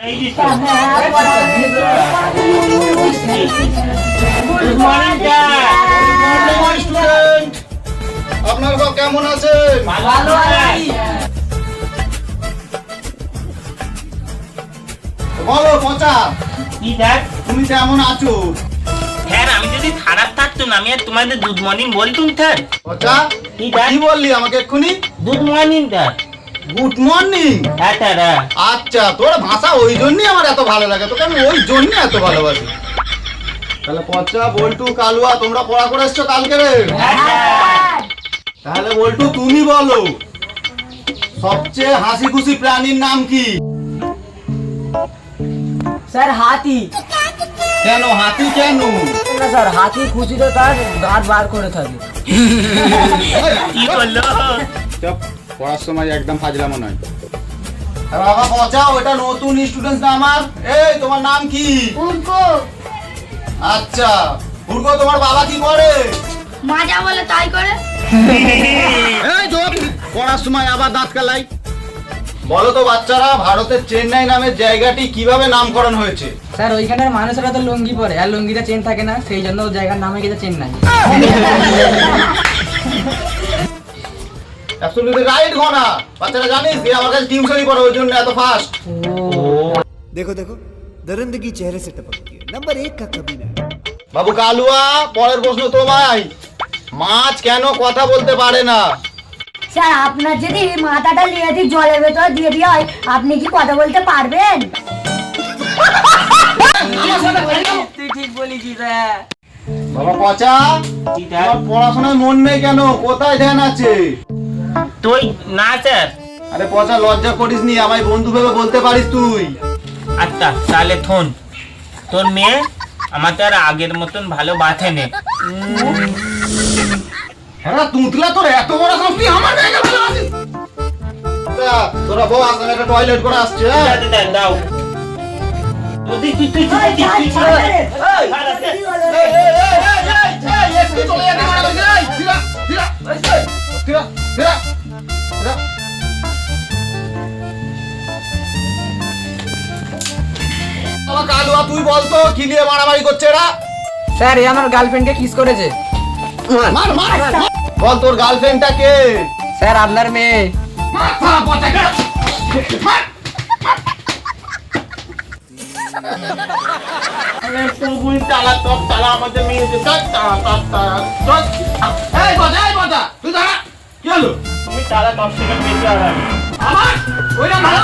আপনারা সব কেমন আছেন? ভালো আছি। বলো পচা, কি স্যার? তুমি কেমন আছো? স্যার আমি যদি খারাপ থাকতো না আমি আর তোমাদের গুড মর্নিং বলতুম স্যার। পচা কি স্যার? কি বললি আমাকে এক্ষুনি? Good morning sir. Good morning. হ্যাঁ স্যার। আচ্ছা, তোর ভাষা ওই জন্যই আমার এত ভালো লাগে, তোকে আমি ওই জন্যই এত ভালোবাসি। তাহলে পচা, বল্টু, কালুয়া তোমরা পড়া করে এসছো কালকে রে? তাহলে বল্টু তুমি বলো, সবচেয়ে হাসি খুশি প্রাণীর নাম কি? স্যার হাতি। কেন হাতি কেন? না স্যার, হাতি খুশিতে তার দাঁত বার করে থাকে। কি বললো? পড়ার সময় একদম ফাজলামো নয়। বাবা পচা, ওটা নতুন স্টুডেন্ট না আমার। এই তোমার নাম কি? উর্কো। আচ্ছা উর্গো, তোমার বাবা কি করে? মাজা বলে তাই করে। এই চুপ, পড়ার সময় আবার দাঁত কালাই। বলো তো বাচ্চারা, ভারতের চেন্নাই নামের জায়গাটি কিভাবে নামকরণ হয়েছে? স্যার ওইখানের মানুষেরা তো লুঙ্গি পরে, আর লুঙ্গিটা চেন থাকে না, সেই জন্য ওই জায়গার নামে গেছে চেন্নাই। Absolutely right ঘনা। বাচ্চারা জানিস যে আমার কাছে টিউশনই পড়ে, ওই জন্য এত ফাস্ট। देखो देखो दरिंदगी चेहरे से टपकती है नंबर 1 का कभी ना। বাবু কালুয়া, পরের প্রশ্ন তোমায়। মাছ কেন কথা বলতে পারে না? স্যার আপনার যদি মাথাটা নিয়ে দিয়ে জলের ভেতর দিয়ে দিয়ে হয়, আপনি কি কথা বলতে পারবেন? তুই ঠিক বলেছিস স্যার। বাবা পচা, কি স্যার? তোমার পড়াশোনায় মন নেই কেন? কোথায় ধ্যান আছে? তুই না স্যার। আরে পচা, লজ্জা করিস নি, আমায় বন্ধু ভেবে বলতে পারিস তুই। আচ্ছা তাহলে থন, তোর মেয়ে আমার তো আর আগের মতন ভালো বাঁধে নে। হ্যাঁ তুতলা, তোর এত বড় সাহস, তুই আমার মেয়েকে ভালোবাসিস? তোরা বউ আসলে একটা টয়লেট করে আসছে। দাও তুই তুই তুই কালুয়া, তুই বলতো কি নিয়ে মারামারি করছে এরা? স্যার এ আমার গার্লফ্রেন্ডকে কিস করেছে। বল তোর গার্লফ্রেন্ডটা কে? স্যার আপনার মেয়ে। তালা টপ তালা আমাদের মেয়ে তুমি তালা টপ থেকে বেশি আর আমার ওইটা আমাকে